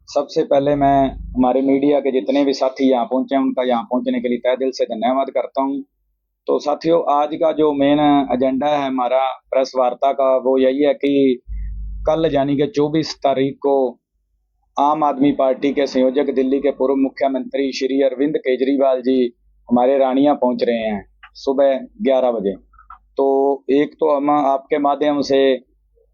सबसे पहले मैं हमारे मीडिया के जितने भी साथी यहाँ पहुंचे हैं उनका यहाँ पहुंचने के लिए तहे दिल से धन्यवाद करता हूँ। तो साथियों, आज का जो मेन एजेंडा है हमारा प्रेस वार्ता का, वो यही है कि कल यानी कि 24 तारीख को आम आदमी पार्टी के संयोजक दिल्ली के पूर्व मुख्यमंत्री श्री अरविंद केजरीवाल जी हमारे रानिया पहुंच रहे हैं सुबह 11 बजे। तो एक तो हम आपके माध्यम से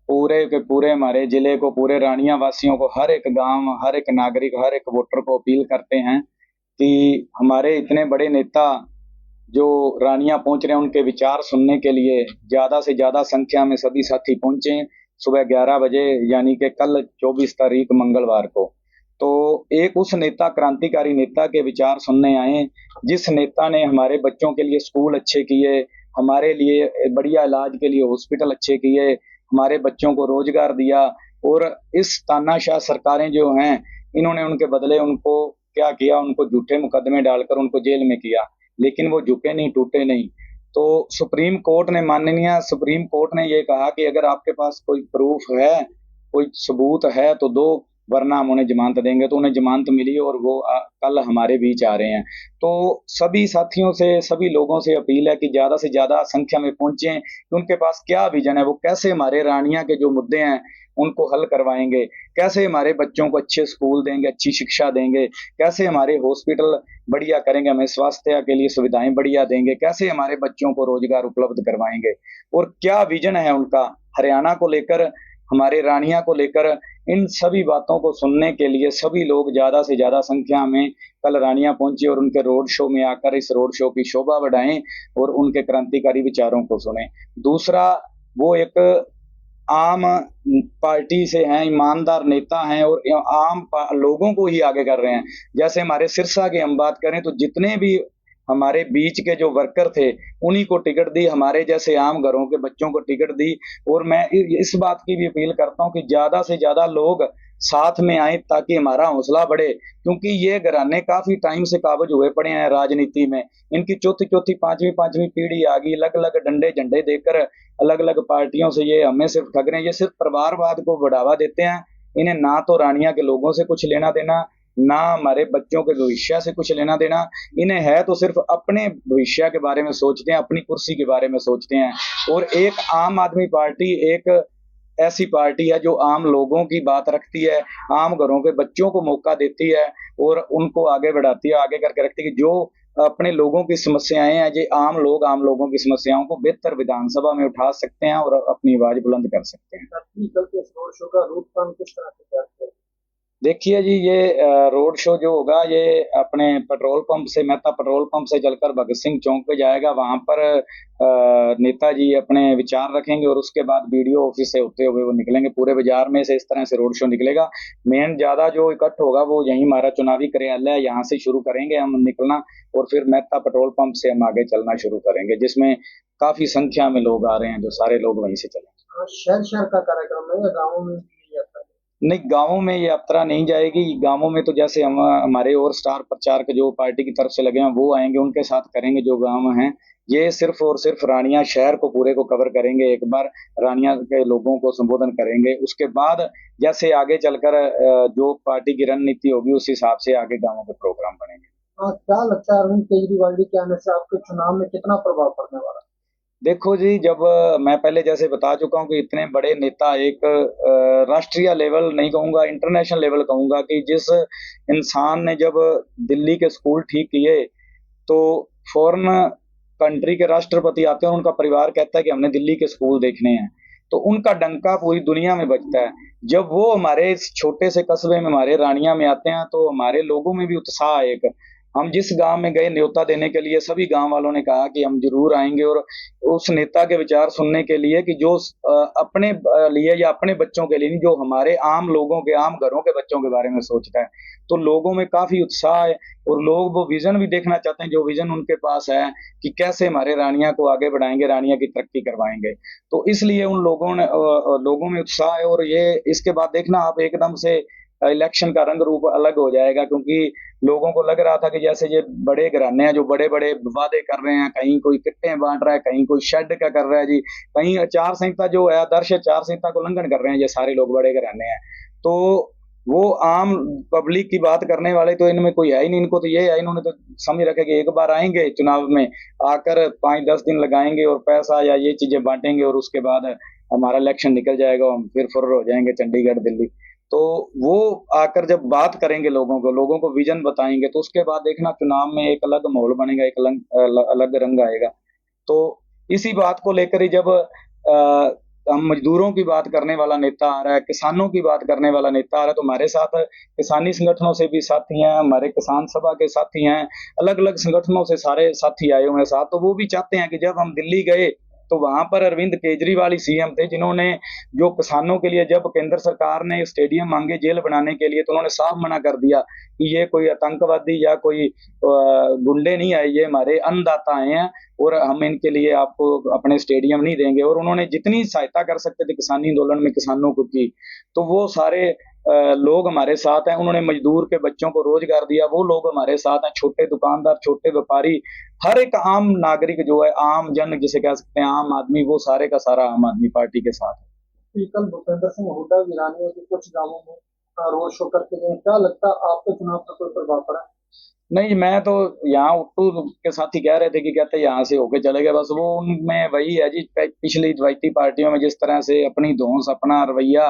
पूरे के पूरे हमारे जिले को, पूरे रानिया वासियों को, हर एक गांव, हर एक नागरिक, हर एक वोटर को अपील करते हैं कि हमारे इतने बड़े नेता जो रानिया पहुंच रहे हैं उनके विचार सुनने के लिए ज्यादा से ज्यादा संख्या में सभी साथी पहुंचे सुबह 11 बजे, यानी कि कल 24 तारीख मंगलवार को। तो एक उस नेता, क्रांतिकारी नेता के विचार सुनने आए जिस नेता ने हमारे बच्चों के लिए स्कूल अच्छे किए, हमारे लिए बढ़िया इलाज के लिए हॉस्पिटल अच्छे किए, हमारे बच्चों को रोजगार दिया। और इस तानाशाह सरकारें जो हैं, इन्होंने उनके बदले उनको क्या किया, उनको झूठे मुकदमे डालकर उनको जेल में किया, लेकिन वो झुके नहीं, टूटे नहीं। तो सुप्रीम कोर्ट ने, माननीय सुप्रीम कोर्ट ने ये कहा कि अगर आपके पास कोई प्रूफ है, कोई सबूत है तो दो, वरना हम उन्हें जमानत देंगे। तो उन्हें जमानत मिली और वो कल हमारे बीच आ रहे हैं। तो सभी साथियों से, सभी लोगों से अपील है कि ज्यादा से ज्यादा संख्या में पहुंचे, कि उनके पास क्या विजन है, वो कैसे हमारे रानिया के जो मुद्दे हैं उनको हल करवाएंगे, कैसे हमारे बच्चों को अच्छे स्कूल देंगे, अच्छी शिक्षा देंगे, कैसे हमारे हॉस्पिटल बढ़िया करेंगे, हमें स्वास्थ्य के लिए सुविधाएं बढ़िया देंगे, कैसे हमारे बच्चों को रोजगार उपलब्ध करवाएंगे, और क्या विजन है उनका हरियाणा को लेकर, हमारे रानिया को लेकर। इन सभी बातों को सुनने के लिए सभी लोग ज्यादा से ज्यादा संख्या में कल रानिया पहुंचे और उनके रोड शो में आकर इस रोड शो की शोभा बढ़ाएं और उनके क्रांतिकारी विचारों को सुने। दूसरा, वो एक आम पार्टी से हैं, ईमानदार नेता हैं और आम लोगों को ही आगे कर रहे हैं। जैसे हमारे सिरसा की हम बात करें तो जितने भी हमारे बीच के जो वर्कर थे उन्हीं को टिकट दी, हमारे जैसे आम घरों के बच्चों को टिकट दी। और मैं इस बात की भी अपील करता हूं कि ज्यादा से ज्यादा लोग साथ में आए ताकि हमारा हौसला बढ़े, क्योंकि ये घराने काफी टाइम से काबज हुए पड़े हैं राजनीति में। इनकी चौथी चौथी पांचवी पांचवी पीढ़ी आ गई, अलग अलग डंडे झंडे देकर अलग अलग पार्टियों से ये हमें सिर्फ ठग रहे हैं, ये सिर्फ परिवारवाद को बढ़ावा देते हैं। इन्हें ना तो रानिया के लोगों से कुछ लेना देना, ना हमारे बच्चों के भविष्य से कुछ लेना देना। इन्हें है तो सिर्फ अपने भविष्य के बारे में सोचते हैं, अपनी कुर्सी के बारे में सोचते हैं। और एक आम आदमी पार्टी एक ऐसी पार्टी है जो आम लोगों की बात रखती है, आम घरों के बच्चों को मौका देती है और उनको आगे बढ़ाती है, आगे करके रखती है कि जो अपने लोगों की समस्याएं हैं, जो आम लोग आम लोगों की समस्याओं को बेहतर विधानसभा में उठा सकते हैं और अपनी आवाज बुलंद कर सकते हैं। कल के इस रोड शो का रूपकाम किस तरह से तैयार किया? देखिए जी, ये रोड शो जो होगा ये अपने पेट्रोल पंप से, मेहता पेट्रोल पंप से चलकर भगत सिंह चौक पे जाएगा। वहां पर नेताजी अपने विचार रखेंगे और उसके बाद बीडीओ ऑफिस से होते हुए वो निकलेंगे। पूरे बाजार में से इस तरह से रोड शो निकलेगा। मेन ज्यादा जो इकट्ठ होगा वो यही हमारा चुनावी कार्यालय है, यहाँ से शुरू करेंगे हम निकलना और फिर मेहता पेट्रोल पंप से हम आगे चलना शुरू करेंगे, जिसमें काफी संख्या में लोग आ रहे हैं, जो सारे लोग वहीं से चलेंगे। शहर शहर का कार्यक्रम है या गाँवों में भी यात्रा है? नहीं, गांवों में ये यात्रा नहीं जाएगी। गांवों में तो जैसे हम हमारे और स्टार प्रचारक जो पार्टी की तरफ से लगे हैं वो आएंगे, उनके साथ करेंगे जो गांव हैं। ये सिर्फ और सिर्फ रानिया शहर को पूरे को कवर करेंगे, एक बार रानिया के लोगों को संबोधन करेंगे। उसके बाद जैसे आगे चलकर जो पार्टी की रणनीति होगी उस हिसाब से आगे गांवों के प्रोग्राम बनेंगे। क्या लगता है अरविंद केजरीवाल जी के आने से आपके चुनाव में कितना प्रभाव पड़ने वाला है? देखो जी, जब मैं पहले जैसे बता चुका हूँ कि इतने बड़े नेता, एक राष्ट्रीय लेवल नहीं कहूंगा, इंटरनेशनल लेवल कहूंगा, कि जिस इंसान ने जब दिल्ली के स्कूल ठीक किए तो फॉरेन कंट्री के राष्ट्रपति आते हैं और उनका परिवार कहता है कि हमने दिल्ली के स्कूल देखने हैं, तो उनका डंका पूरी दुनिया में बजता है। जब वो हमारे इस छोटे से कस्बे में, हमारे रानिया में आते हैं तो हमारे लोगों में भी उत्साह है। एक हम जिस गांव में गए न्योता देने के लिए, सभी गांव वालों ने कहा कि हम जरूर आएंगे और उस नेता के विचार सुनने के लिए कि जो अपने लिए या अपने बच्चों के लिए नहीं, जो हमारे आम लोगों के, आम घरों के बच्चों के बारे में सोचता है। तो लोगों में काफी उत्साह है और लोग वो विजन भी देखना चाहते हैं जो विजन उनके पास है कि कैसे हमारे रानिया को आगे बढ़ाएंगे, रानिया की तरक्की करवाएंगे। तो इसलिए उन लोगों में उत्साह है। और ये इसके बाद देखना आप, एकदम से इलेक्शन का रंग रूप अलग हो जाएगा, क्योंकि लोगों को लग रहा था कि जैसे ये बड़े घराने हैं जो बड़े बड़े वादे कर रहे हैं, कहीं कोई किट्टे बांट रहा है, कहीं कोई शेड का कर रहा है जी, कहीं आचार संहिता जो है, आदर्श आचार संहिता को उल्लंघन कर रहे हैं ये सारे लोग बड़े घराने हैं। तो वो आम पब्लिक की बात करने वाले तो इनमें कोई है ही नहीं। इनको तो ये है, इन्होंने तो समझ रखा कि एक बार आएंगे चुनाव में, आकर 5-10 दिन लगाएंगे और पैसा या ये चीजें बांटेंगे और उसके बाद हमारा इलेक्शन निकल जाएगा, हम फिर फुर्र हो जाएंगे चंडीगढ़ दिल्ली। तो वो आकर जब बात करेंगे लोगों को विजन बताएंगे, तो उसके बाद देखना चुनाव में एक अलग माहौल बनेगा, एक अलग रंग आएगा। तो इसी बात को लेकर ही जब हम मजदूरों की बात करने वाला नेता आ रहा है, किसानों की बात करने वाला नेता आ रहा है, तो हमारे साथ किसानी संगठनों से भी साथी हैं, हमारे किसान सभा के साथी हैं, अलग अलग संगठनों से सारे साथी आए हुए हैं साथ। तो वो भी चाहते हैं कि जब हम दिल्ली गए तो वहां पर अरविंद केजरीवाल ही सीएम थे, जिन्होंने जो किसानों के लिए जब केंद्र सरकार ने स्टेडियम मांगे जेल बनाने के लिए, तो उन्होंने साफ मना कर दिया कि ये कोई आतंकवादी या कोई गुंडे नहीं आए, ये हमारे अन्नदाता आए हैं और हम इनके लिए आपको अपने स्टेडियम नहीं देंगे। और उन्होंने जितनी सहायता कर सकते थे किसानी आंदोलन में किसानों को की, तो वो सारे लोग हमारे साथ हैं। उन्होंने मजदूर के बच्चों को रोजगार दिया, वो लोग हमारे साथ हैं। छोटे दुकानदार, छोटे व्यापारी, हर एक आम नागरिक जो है, आम जन जिसे कह सकते हैं, आम आदमी, वो सारे का सारा आम आदमी पार्टी के साथ है। कि कल भूपेंद्र सिंह हुड्डा वीरानी के कुछ गांवों में रोड शो करके गए, क्या लगता है आपके चुनाव पर कोई प्रभाव पड़ा? नहीं, मैं तो यहाँ उट्टू के साथ ही कह रहे थे कि कहते यहाँ से होके चले गए, बस वो उनमें वही है जी, पिछली द्वैती पार्टियों में जिस तरह से अपनी धौंस, अपना रवैया,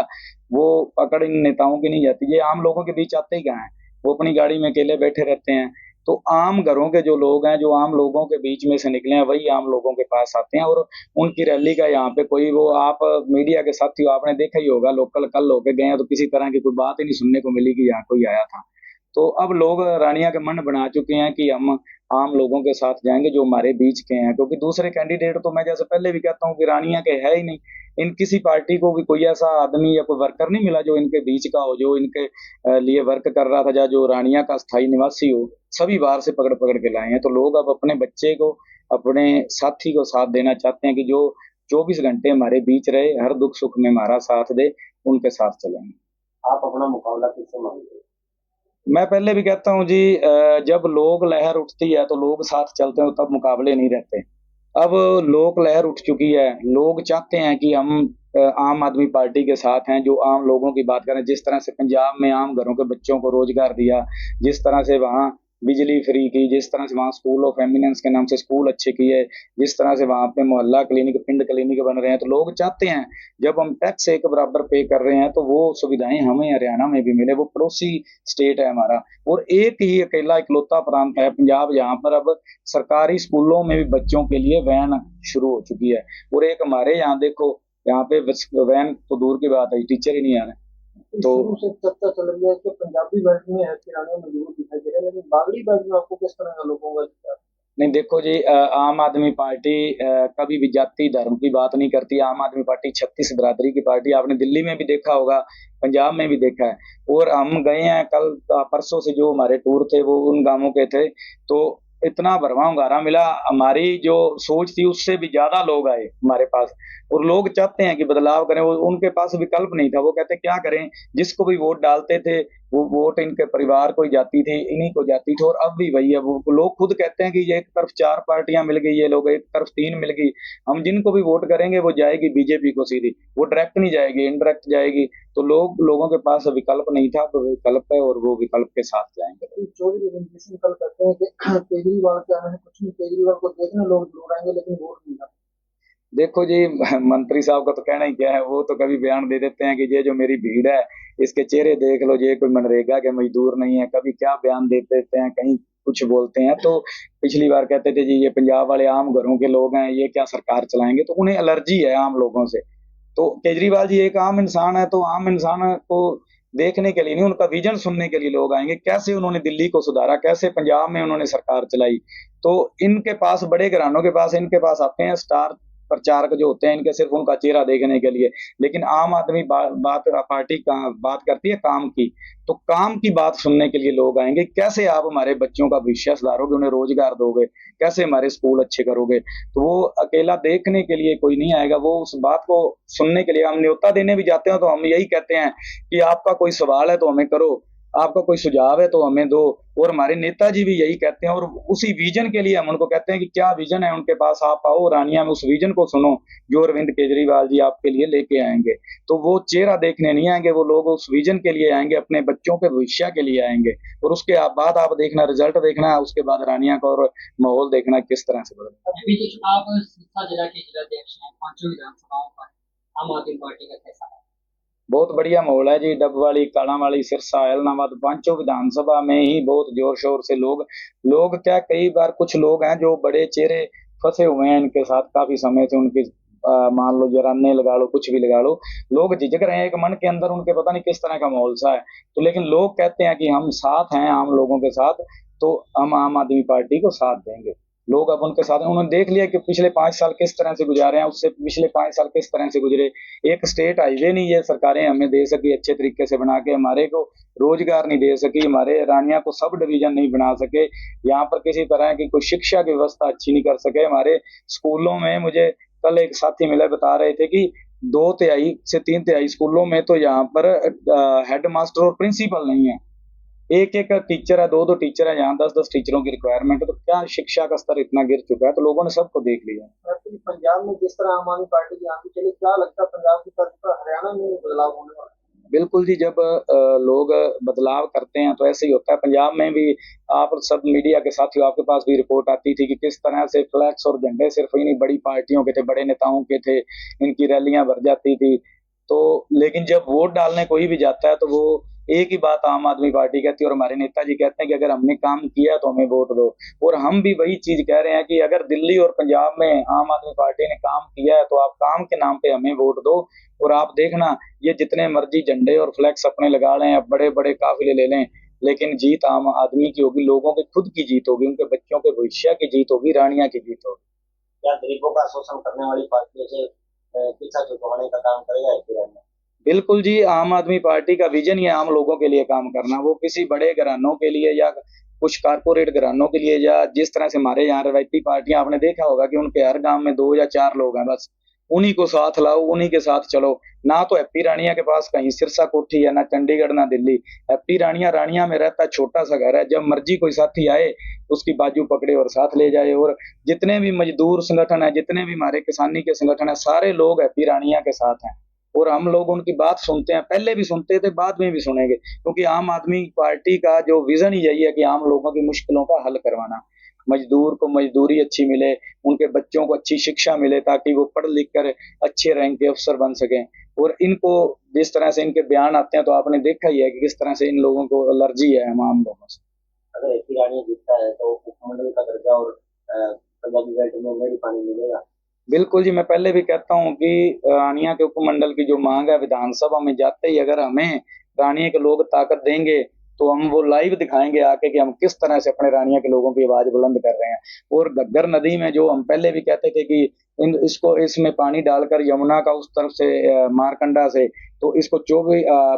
वो पकड़ इन नेताओं की नहीं जाती। ये आम लोगों के बीच आते ही कहाँ हैं, वो अपनी गाड़ी में अकेले बैठे रहते हैं। तो आम घरों के जो लोग हैं, जो आम लोगों के बीच में से निकले हैं, वही आम लोगों के पास आते हैं। और उनकी रैली का यहाँ पे कोई, वो आप मीडिया के साथी हो, आपने देखा ही होगा, लोकल कल होके गए हैं तो किसी तरह की कोई बात ही नहीं सुनने को मिली कि यहाँ कोई आया था। तो अब लोग रानिया के मन बना चुके हैं कि हम आम लोगों के साथ जाएंगे जो हमारे बीच के हैं, क्योंकि दूसरे कैंडिडेट तो मैं जैसे पहले भी कहता हूँ कि रानिया के है ही नहीं। इन किसी पार्टी को भी कोई ऐसा आदमी या कोई वर्कर नहीं मिला जो इनके बीच का हो, जो इनके लिए वर्क कर रहा था, या जो रानिया का स्थायी निवासी हो। सभी बाहर से पकड़ पकड़ के लाए हैं। तो लोग अब अपने बच्चे को, अपने साथी को साथ देना चाहते हैं कि जो 24 घंटे हमारे बीच रहे, हर दुख सुख में हमारा साथ दे, उनके साथ चलेंगे। आप अपना मुकाबला किससे मांगते हैं? मैं पहले भी कहता हूँ जी, जब लोक लहर उठती है तो लोग साथ चलते हैं, तब मुकाबले नहीं रहते। अब लोक लहर उठ चुकी है, लोग चाहते हैं कि हम आम आदमी पार्टी के साथ हैं, जो आम लोगों की बात करें। जिस तरह से पंजाब में आम घरों के बच्चों को रोजगार दिया, जिस तरह से वहाँ बिजली फ्री की, जिस तरह से वहाँ स्कूल ऑफ एमिनेंस के नाम से स्कूल अच्छे किए, जिस तरह से वहाँ पे मोहल्ला क्लिनिक, पिंड क्लिनिक बन रहे हैं, तो लोग चाहते हैं जब हम टैक्स एक बराबर पे कर रहे हैं तो वो सुविधाएं हमें हरियाणा में भी मिले। वो पड़ोसी स्टेट है हमारा, और एक ही अकेला इकलौता प्रांत है पंजाब, जहाँ पर अब सरकारी स्कूलों में भी बच्चों के लिए वैन शुरू हो चुकी है। और एक हमारे यहाँ देखो, यहाँ पे वैन तो दूर की बात है, टीचर ही नहीं आ रहे। तो शुरू से चर्चा चल रही है कि पंजाबी बेल्ट में है किराने मजबूत दिखाई दे रहे हैं, लेकिन बागड़ी बेल्ट में आपको किस तरह का लोगों का विचार? नहीं, देखो जी, आम आदमी पार्टी कभी भी जाति धर्म की बात नहीं करती। आम आदमी पार्टी 36 बिरादरी की पार्टी, आपने दिल्ली में भी देखा होगा, पंजाब में भी देखा है। और हम गए हैं कल परसों से, जो हमारे टूर थे वो उन गांवों के थे, तो इतना भरवा hunगारा मिला। हमारी जो सोच थी उससे भी ज्यादा लोग आए हमारे पास, और लोग चाहते हैं कि बदलाव करें। वो उनके पास विकल्प नहीं था, वो कहते क्या करें, जिसको भी वोट डालते थे वो वोट इनके परिवार को ही जाती थी, इन्हीं को जाती थी। और अब भी वही है, वो लोग खुद कहते हैं कि ये एक तरफ 4 पार्टियां मिल गई, ये लोग एक तरफ 3 मिल गई, हम जिनको भी वोट करेंगे वो जाएगी बीजेपी को सीधी, वो डायरेक्ट नहीं जाएगी, इनडायरेक्ट जाएगी। तो लोगों के पास विकल्प नहीं था, तो विकल्प है और वो विकल्प के साथ जाएंगे। चौधरी रंजीत सिंह कल कहते हैं कि केजरीवाल के आने से कुछ नहीं, केजरीवाल को देखने लोग जरूर आएंगे लेकिन वोट नहीं डालेंगे। देखो जी, मंत्री साहब का तो कहना ही क्या है, वो तो कभी बयान दे देते हैं कि ये जो मेरी भीड़ है इसके चेहरे देख लो, ये कोई मनरेगा के मजदूर नहीं है। कभी क्या बयान दे देते हैं, कहीं कुछ बोलते हैं। तो पिछली बार कहते थे जी ये पंजाब वाले आम घरों के लोग हैं, ये क्या सरकार चलाएंगे, तो उन्हें एलर्जी है आम लोगों से। तो केजरीवाल जी एक आम इंसान है, तो आम इंसान को देखने के लिए नहीं, उनका विजन सुनने के लिए लोग आएंगे। कैसे उन्होंने दिल्ली को सुधारा, कैसे पंजाब में उन्होंने सरकार चलाई। तो इनके पास, बड़े घरानों के पास, इनके पास आते हैं स्टार प्रचारक जो होते हैं इनके, सिर्फ उनका चेहरा देखने के लिए। लेकिन आम आदमी बात पार्टी का बात करती है काम की, तो काम की बात सुनने के लिए लोग आएंगे। कैसे आप हमारे बच्चों का भविष्य सुधारोगे, उन्हें रोजगार दोगे, कैसे हमारे स्कूल अच्छे करोगे। तो वो अकेला देखने के लिए कोई नहीं आएगा, वो उस बात को सुनने के लिए। हम न्योता देने भी जाते हैं तो हम यही कहते हैं कि आपका कोई सवाल है तो हमें करो, आपका कोई सुझाव है तो हमें दो। और हमारे नेताजी भी यही कहते हैं, और उसी विजन के लिए हम उनको कहते हैं कि क्या विजन है उनके पास, आप आओ रानिया में, उस विजन को सुनो जो अरविंद केजरीवाल जी आपके लिए लेके आएंगे। तो वो चेहरा देखने नहीं आएंगे, वो लोग उस विजन के लिए आएंगे, अपने बच्चों के भविष्य के लिए आएंगे। और उसके बाद आप देखना, रिजल्ट देखना, उसके बाद रानिया का और माहौल देखना किस तरह से बदलता है। अभी आप सिरसा जिला के जिलाध्यक्ष हैं, पांचों विधानसभाओं पर आम आदमी पार्टी का कैसा है? बहुत बढ़िया माहौल है जी। डबवाली, कालांवाली, सिरसा, ऐलनाबाद, पांचों विधानसभा में ही बहुत जोर शोर से लोग लोग क्या, कई बार कुछ लोग हैं जो बड़े चेहरे फंसे हुए हैं इनके साथ काफी समय से, उनकी मान लो जराने लगा लो, कुछ भी लगा लो, लोग झिझक रहे हैं एक मन के अंदर उनके, पता नहीं किस तरह का माहौल सा है। तो लेकिन लोग कहते हैं कि हम साथ हैं आम लोगों के साथ, तो हम आम आदमी पार्टी को साथ देंगे। लोग अब उनके साथ हैं, उन्होंने देख लिया कि पिछले 5 साल किस तरह से गुजारे हैं, उससे पिछले 5 साल किस तरह से गुजरे। एक स्टेट हाईवे नहीं ये सरकारें हमें दे सकी अच्छे तरीके से बना के, हमारे को रोजगार नहीं दे सकी, हमारे रानिया को सब डिवीजन नहीं बना सके, यहाँ पर किसी तरह की कोई शिक्षा की व्यवस्था अच्छी नहीं कर सके। हमारे स्कूलों में, मुझे कल एक साथी मिले बता रहे थे कि 2 तिहाई से 3 तिहाई स्कूलों में तो यहाँ पर हेड मास्टर और प्रिंसिपल नहीं है, एक एक टीचर है, 2 2 टीचर है, यहाँ 10 10 टीचरों की रिक्वायरमेंट है। तो क्या शिक्षा का स्तर इतना गिर चुका है, तो लोगों ने सबको देख लिया। एक्चुअली पंजाब में जिस तरह आम आदमी पार्टी की आंधी चली, क्या लगता है पंजाब की तर्ज पर हरियाणा में बदलाव होने वाला है? बिल्कुल जी, जब लोग बदलाव करते हैं तो ऐसे ही होता है। पंजाब में भी आप सब मीडिया के साथियों, आपके पास भी रिपोर्ट आती थी कि किस तरह से फ्लैक्स और झंडे सिर्फ इन्हीं बड़ी पार्टियों के थे, बड़े नेताओं के थे, इनकी रैलियां भर जाती थी। तो लेकिन जब वोट डालने कोई भी जाता है तो वो एक ही बात आम आदमी पार्टी कहती है, और हमारे नेताजी कहते हैं कि अगर हमने काम किया तो हमें वोट दो। और हम भी वही चीज कह रहे हैं कि अगर दिल्ली और पंजाब में आम आदमी पार्टी ने काम किया है तो आप काम के नाम पे हमें वोट दो। और आप देखना, ये जितने मर्जी झंडे और फ्लैक्स अपने लगा लें, अब बड़े बड़े काफिले ले लें, लेकिन जीत आम आदमी की होगी, लोगों की खुद की जीत होगी, उनके बच्चों के भविष्य की जीत होगी, रानिया की जीत होगी। क्या गरीबों का शोषण करने वाली पार्टियों से पीछा छुड़वाने का काम करेगा रानिया? बिल्कुल जी, आम आदमी पार्टी का विजन ही है आम लोगों के लिए काम करना। वो किसी बड़े घरानों के लिए या कुछ कारपोरेट घरानों के लिए, या जिस तरह से हमारे यहाँ रवायती पार्टियां, आपने देखा होगा कि उनके हर गांव में 2 या 4 लोग हैं बस, उन्हीं को साथ लाओ, उन्हीं के साथ चलो। ना तो हैप्पी रानिया के पास कहीं सिरसा कोठी है, ना चंडीगढ़, ना दिल्ली। हैप्पी रानिया रानिया में रहता है, छोटा सा घर है, जब मर्जी कोई साथी आए उसकी बाजू पकड़े और साथ ले जाए। और जितने भी मजदूर संगठन है, जितने भी हमारे किसानी के संगठन है, सारे लोग हैप्पी रानिया के साथ हैं। और हम लोग उनकी बात सुनते हैं, पहले भी सुनते थे, बाद में भी सुनेंगे, क्योंकि आम आदमी पार्टी का जो विजन ही यही है कि आम लोगों की मुश्किलों का हल करवाना, मजदूर को मजदूरी अच्छी मिले, उनके बच्चों को अच्छी शिक्षा मिले, ताकि वो पढ़ लिख कर अच्छे रैंक के अफसर बन सकें। और इनको जिस तरह से इनके बयान आते हैं तो आपने देखा ही है कि किस तरह से इन लोगों को एलर्जी है हम आम लोगों से। अगर हैप्पी रानिया जीतता है तो उपमंडल का दर्जा और पंजाबी बेल्ट में मेरी पानी मिलेगा? बिल्कुल जी, मैं पहले भी कहता हूँ कि रानिया के उपमंडल की जो मांग है, विधानसभा में जाते ही अगर हमें रानिया के लोग ताकत देंगे तो हम वो लाइव दिखाएंगे आके कि हम किस तरह से अपने रानिया के लोगों की आवाज बुलंद कर रहे हैं। और घग्गर नदी में जो हम पहले भी कहते थे कि इसको इसमें पानी डालकर यमुना का उस तरफ से मारकंडा से, तो इसको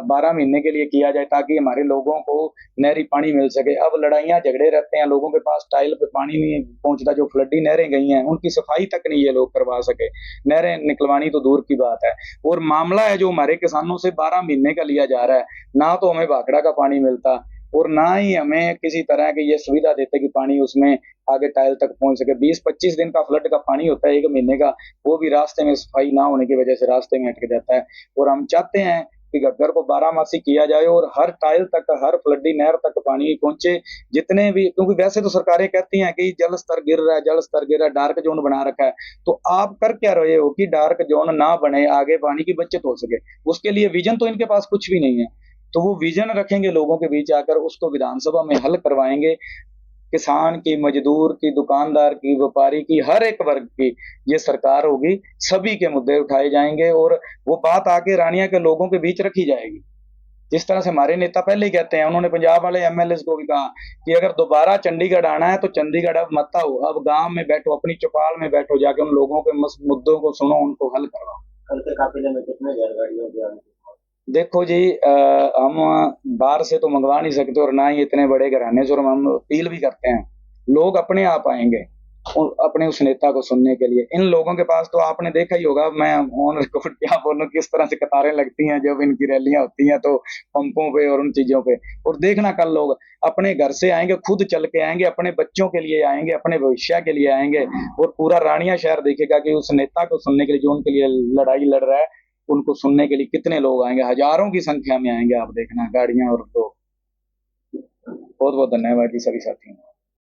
12 महीने के लिए किया जाए ताकि हमारे लोगों को नहरी पानी मिल सके। अब लड़ाइयाँ झगड़े रहते हैं, लोगों के पास टाइल पे पानी नहीं पहुंचता, जो फ्लडी नहरें गई हैं उनकी सफाई तक नहीं ये लोग करवा सके, नहरें निकलवानी तो दूर की बात है। और मामला है जो हमारे किसानों से 12 महीने का लिया जा रहा है, ना तो हमें भाखड़ा का पानी मिलता और ना ही हमें किसी तरह की ये सुविधा देते कि पानी उसमें आगे टाइल तक पहुंच सके। 20 25 दिन का फ्लड का पानी होता है, 1 महीने का, वो भी रास्ते में सफाई ना होने की वजह से रास्ते में अटक जाता है। और हम चाहते हैं कि घग्गर को 12 मासी किया जाए और हर टाइल तक, हर फ्लडी नहर तक पानी पहुंचे। जितने भी, क्योंकि वैसे तो सरकारें कहती हैं कि जल स्तर गिर रहा है, जल स्तर गिर रहा है, डार्क जोन बना रखा है, तो आप कर क्या रहे हो कि डार्क जोन ना बने, आगे पानी की बचत हो सके। उसके लिए विजन तो इनके पास कुछ भी नहीं है, तो वो विजन रखेंगे लोगों के बीच आकर, उसको विधानसभा में हल करवाएंगे। किसान की, मजदूर की, दुकानदार की, व्यापारी की, हर एक वर्ग की ये सरकार होगी, सभी के मुद्दे उठाए जाएंगे और वो बात आके रानिया के लोगों के बीच रखी जाएगी। जिस तरह से हमारे नेता पहले ही कहते हैं, उन्होंने पंजाब वाले एमएलए को भी कहा कि अगर दोबारा चंडीगढ़ आना है तो चंडीगढ़ अब मत आओ, अब गांव में बैठो, अपनी चौपाल में बैठो, जाके उन लोगों के मुद्दों को सुनो, उनको हल करवाओ। कल के काफिले में कितने रेलगाड़ियों की? देखो जी, हम बाहर से तो मंगवा नहीं सकते और ना ही इतने बड़े घराने से, और हम अपील भी करते हैं लोग अपने आप आएंगे। अपने उस नेता को सुनने के लिए। इन लोगों के पास तो आपने देखा ही होगा, मैं ऑन रिकॉर्ड क्या बोलूं, किस तरह से कतारें लगती हैं जब इनकी रैलियां होती हैं तो पंपों पे और उन चीजों पे। और देखना कल लोग अपने घर से आएंगे, खुद चल के आएंगे, अपने बच्चों के लिए आएंगे, अपने भविष्य के लिए आएंगे। और पूरा रानिया शहर देखेगा कि उस नेता को सुनने के लिए, जो उनके लिए लड़ाई लड़ रहा है, उनको सुनने के लिए कितने लोग आएंगे। हजारों की संख्या में आएंगे, आप देखना गाड़ियां और लोग। बहुत बहुत धन्यवाद जी सभी साथियों।